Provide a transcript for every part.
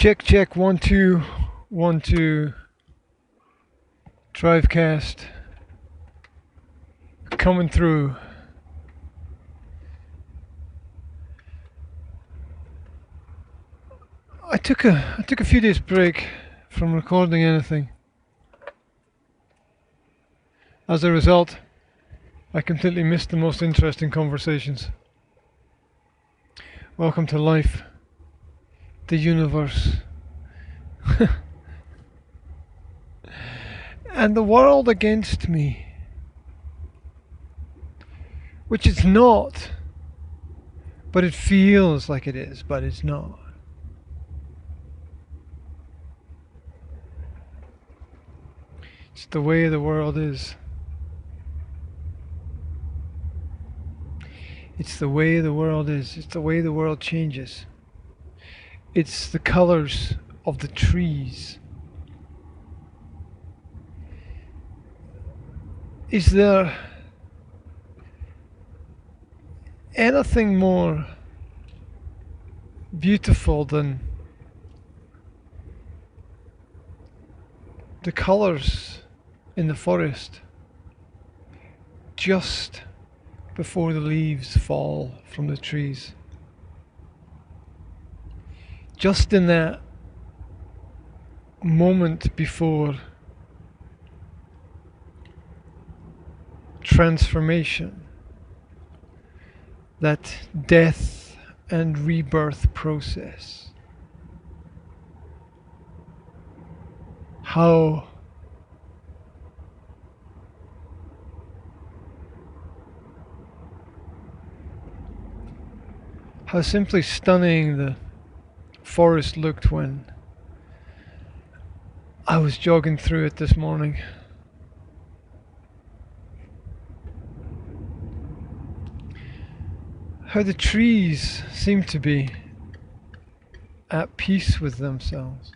Check, check, 1 2 1 2. Drivecast coming through. I took a few days break from recording anything. As a result, I completely missed the most interesting conversations. Welcome to life, the universe, and the world against me. Which it's not, but it feels like it is, but it's not. It's the way the world is. It's the way the world is. It's the way the world changes. It's the colors of the trees. Is there anything more beautiful than the colors in the forest just before the leaves fall from the trees? Just in that moment before transformation, that death and rebirth process. How simply stunning the forest looked when I was jogging through it this morning. How the trees seem to be at peace with themselves.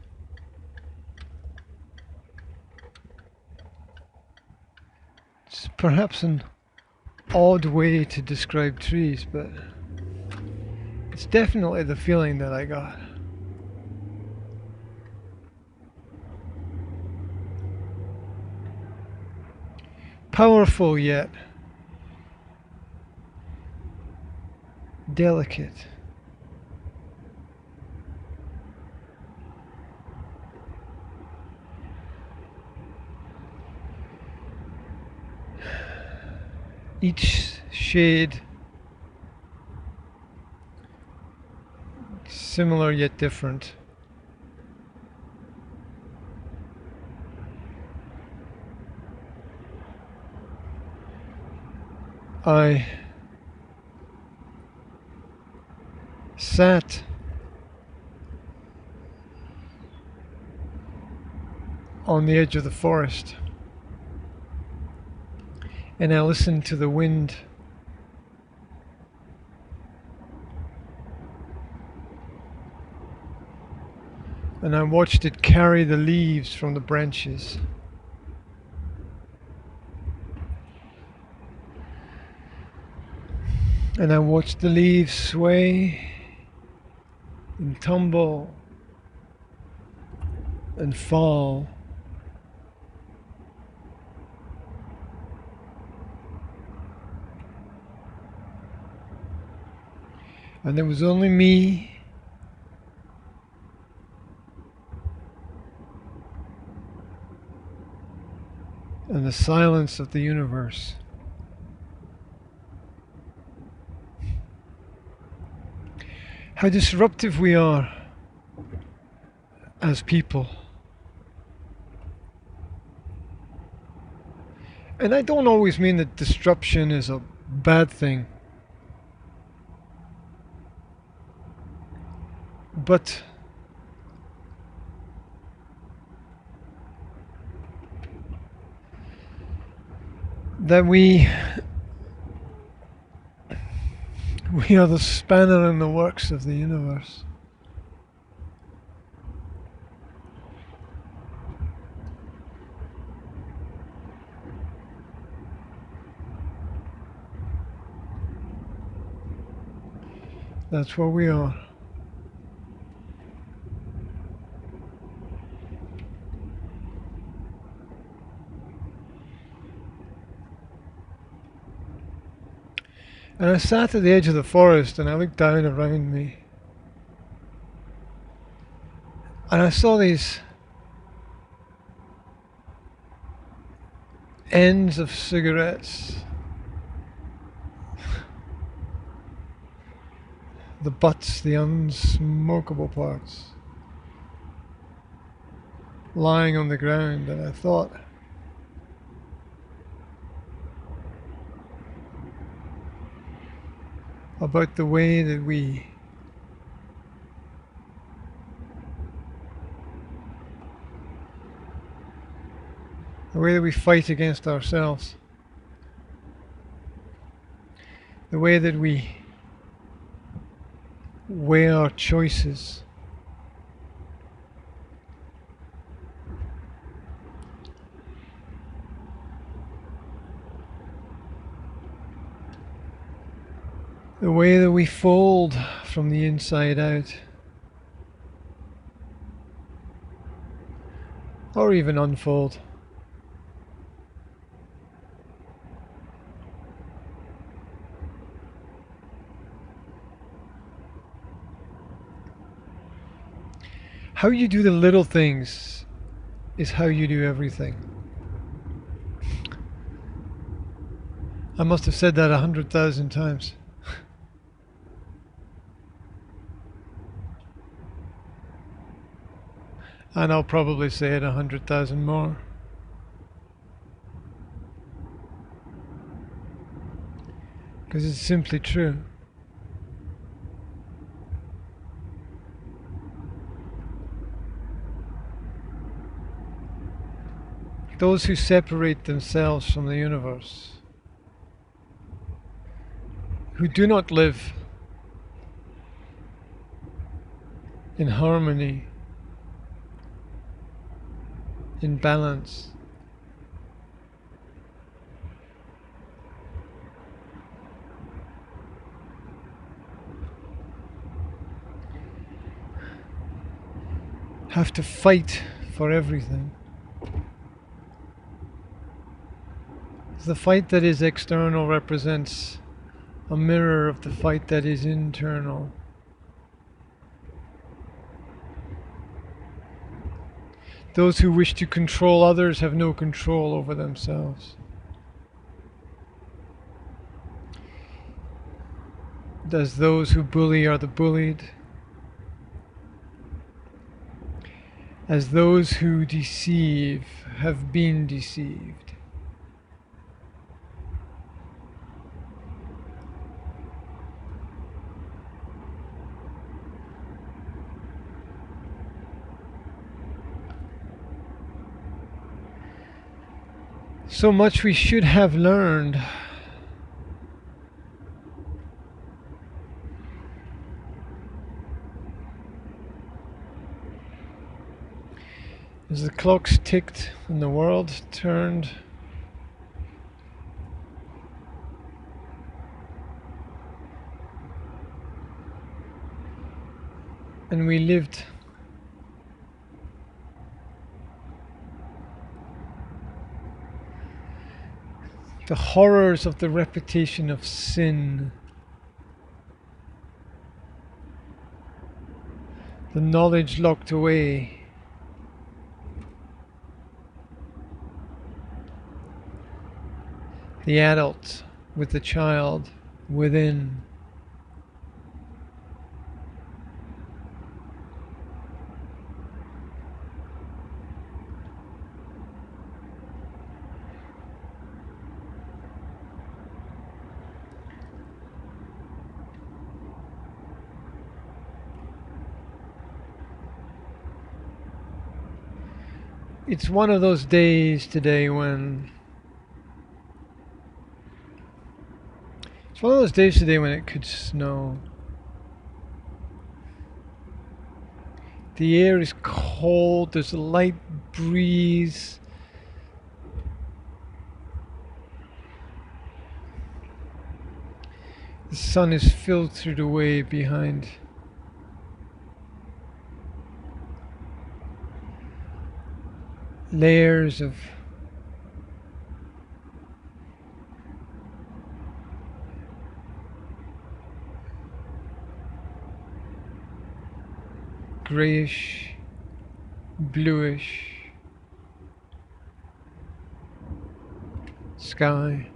It's perhaps an odd way to describe trees, but it's definitely the feeling that I got. Powerful yet delicate. Each shade similar yet different. I sat on the edge of the forest and I listened to the wind. And I watched it carry the leaves from the branches. And I watched the leaves sway and tumble and fall. And there was only me and the silence of the universe. How disruptive we are as people. And I don't always mean that disruption is a bad thing. But that we are the spanner in the works of the universe. That's what we are. And I sat at the edge of the forest and I looked down around me. And I saw these ends of cigarettes, the butts, the unsmokable parts, lying on the ground, and I thought, about the way that we fight against ourselves, the way that we weigh our choices, the way that we fold from the inside out, or even unfold. How you do the little things is how you do everything. I must have said that 100,000 times. And I'll probably say it 100,000 more. Because it's simply true. Those who separate themselves from the universe, who do not live in harmony, in balance, have to fight for everything. The fight that is external represents a mirror of the fight that is internal. Those who wish to control others have no control over themselves. As those who bully are the bullied, as those who deceive have been deceived. So much we should have learned. As the clocks ticked and the world turned, and we lived the horrors of the repetition of sin, the knowledge locked away, the adult with the child within. It's one of those days today when it could snow. The air is cold, there's a light breeze. The sun is filtered away behind layers of greyish, bluish sky.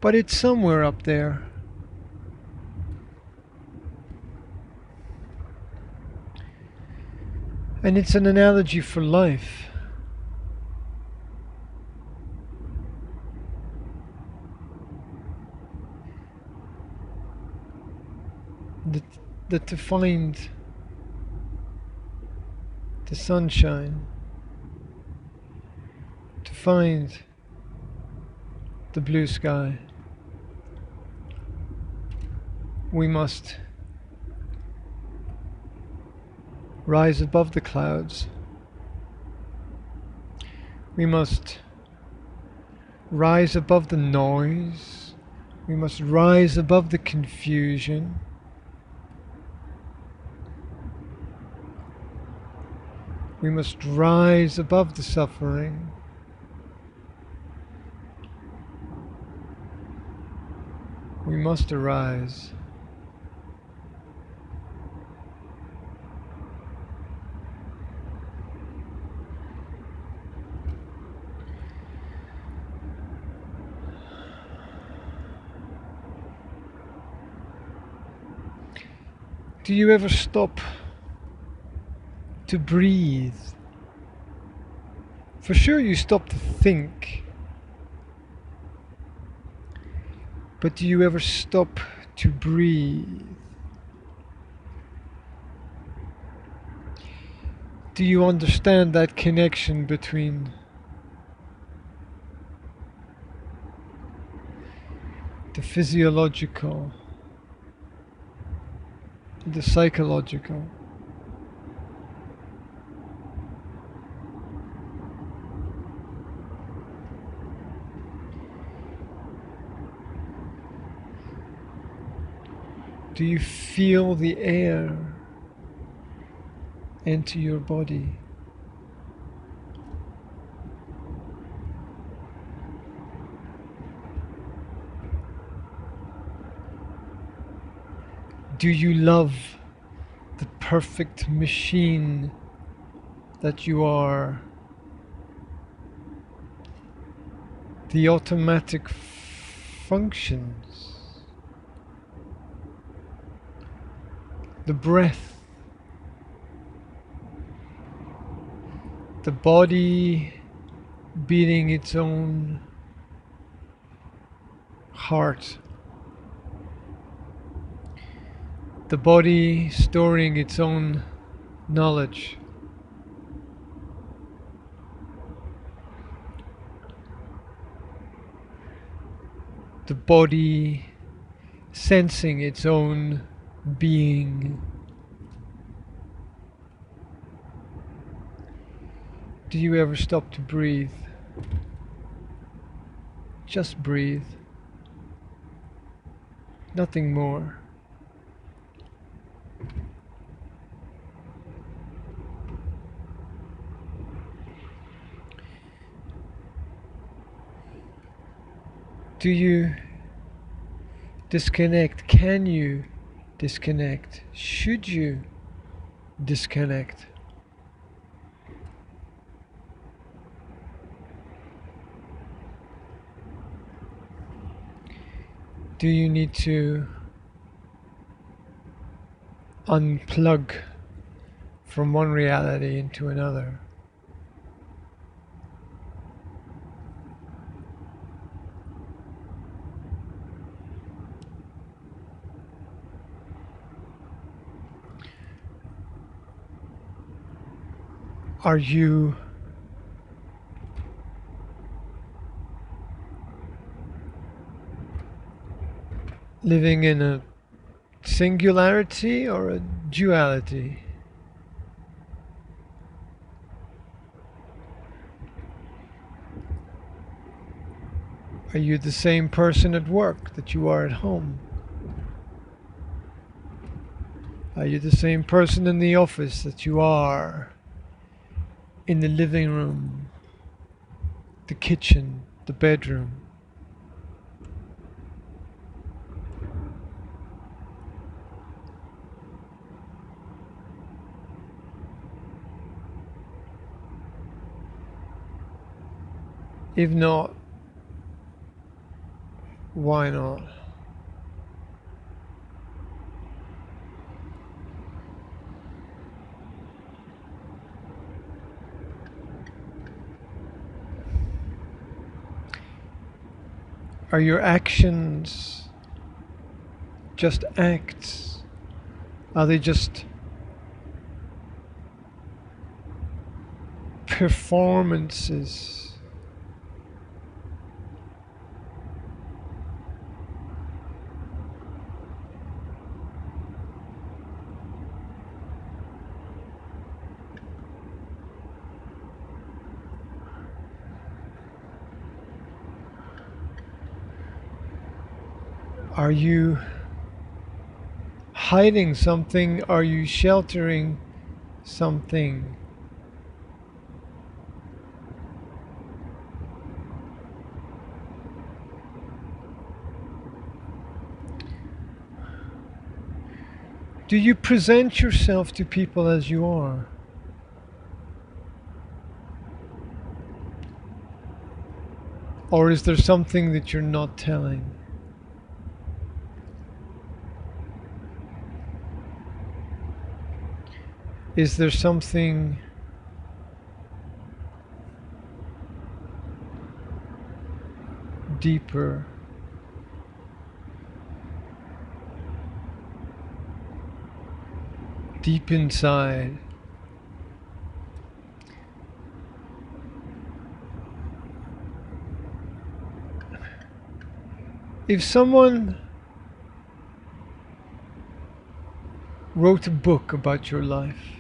But it's somewhere up there. And it's an analogy for life. That to find the sunshine, to find the blue sky, we must rise above the clouds. We must rise above the noise. We must rise above the confusion. We must rise above the suffering. We must arise. Do you ever stop to breathe? For sure you stop to think. But do you ever stop to breathe? Do you understand that connection between the physiological, the psychological? Do you feel the air enter your body? Do you love the perfect machine that you are? The automatic functions, the breath, the body beating its own heart, the body storing its own knowledge, the body sensing its own being. Do you ever stop to breathe? Just breathe. Nothing more. Do you disconnect? Can you disconnect? Should you disconnect? Do you need to unplug from one reality into another? Are you living in a singularity or a duality? Are you the same person at work that you are at home? Are you the same person in the office that you are in the living room, the kitchen, the bedroom? If not, why not? Are your actions just acts? Are they just performances? Are you hiding something? Are you sheltering something? Do you present yourself to people as you are? Or is there something that you're not telling? Is there something deeper? Deep inside? If someone wrote a book about your life,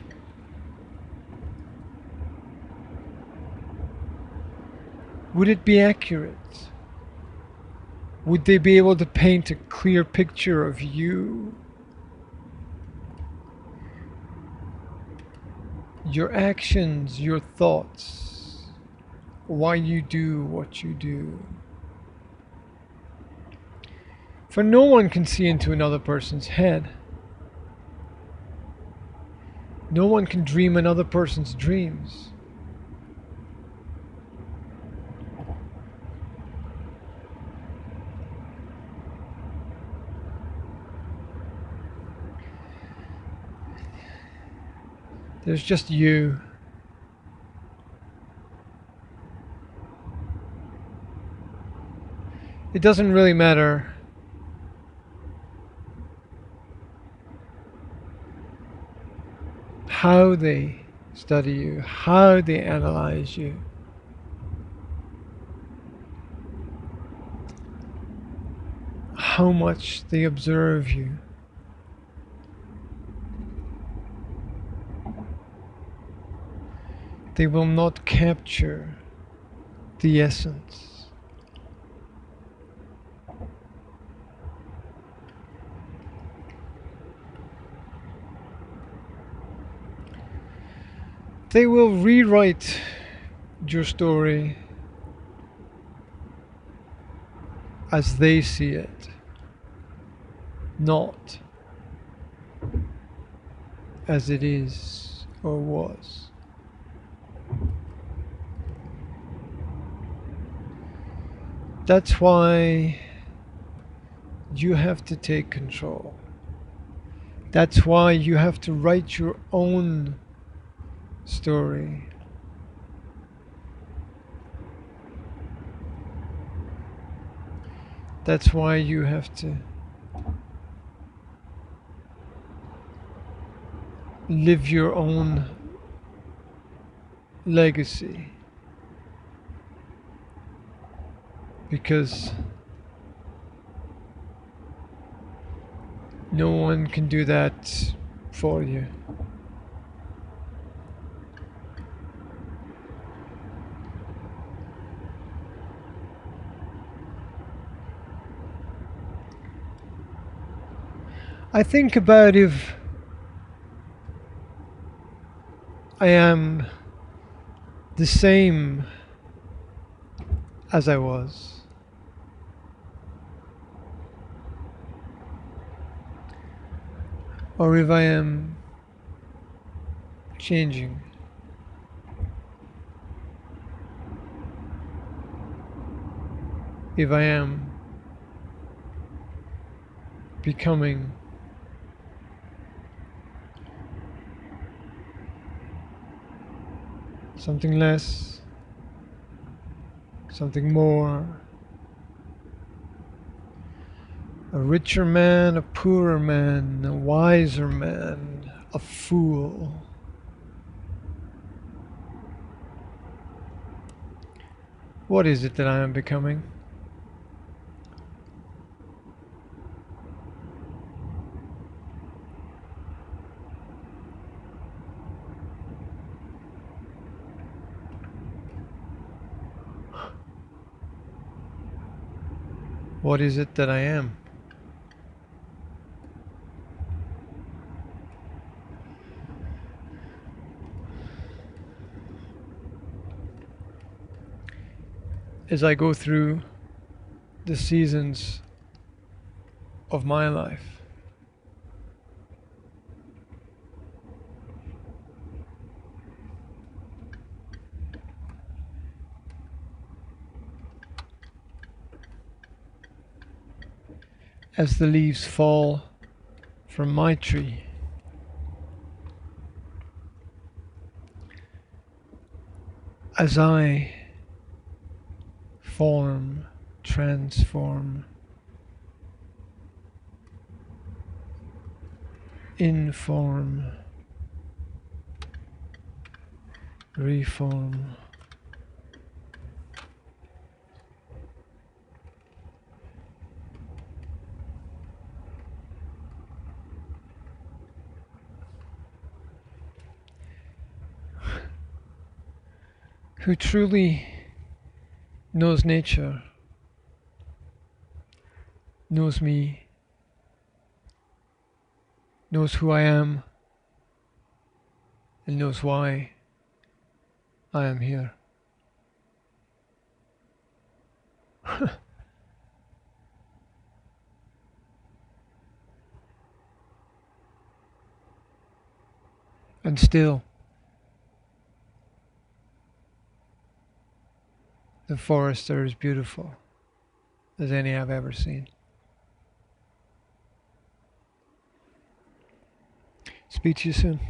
would it be accurate? Would they be able to paint a clear picture of you? Your actions, your thoughts, why you do what you do. For no one can see into another person's head. No one can dream another person's dreams. There's just you. It doesn't really matter how they study you, how they analyze you. How much they observe you. They will not capture the essence. They will rewrite your story as they see it, not as it is or was. That's why you have to take control. That's why you have to write your own story. That's why you have to live your own legacy. Because no one can do that for you. I think about if I am the same as I was. Or if I am changing. if I am becoming something less, something more, a richer man, a poorer man, a wiser man, a fool. What is it that I am becoming? What is it that I am? As I go through the seasons of my life, as the leaves fall from my tree, as I form, transform, inform, reform, who truly knows nature, knows me, knows who I am, and knows why I am here. And still, the forests are as beautiful as any I've ever seen. Speak to you soon.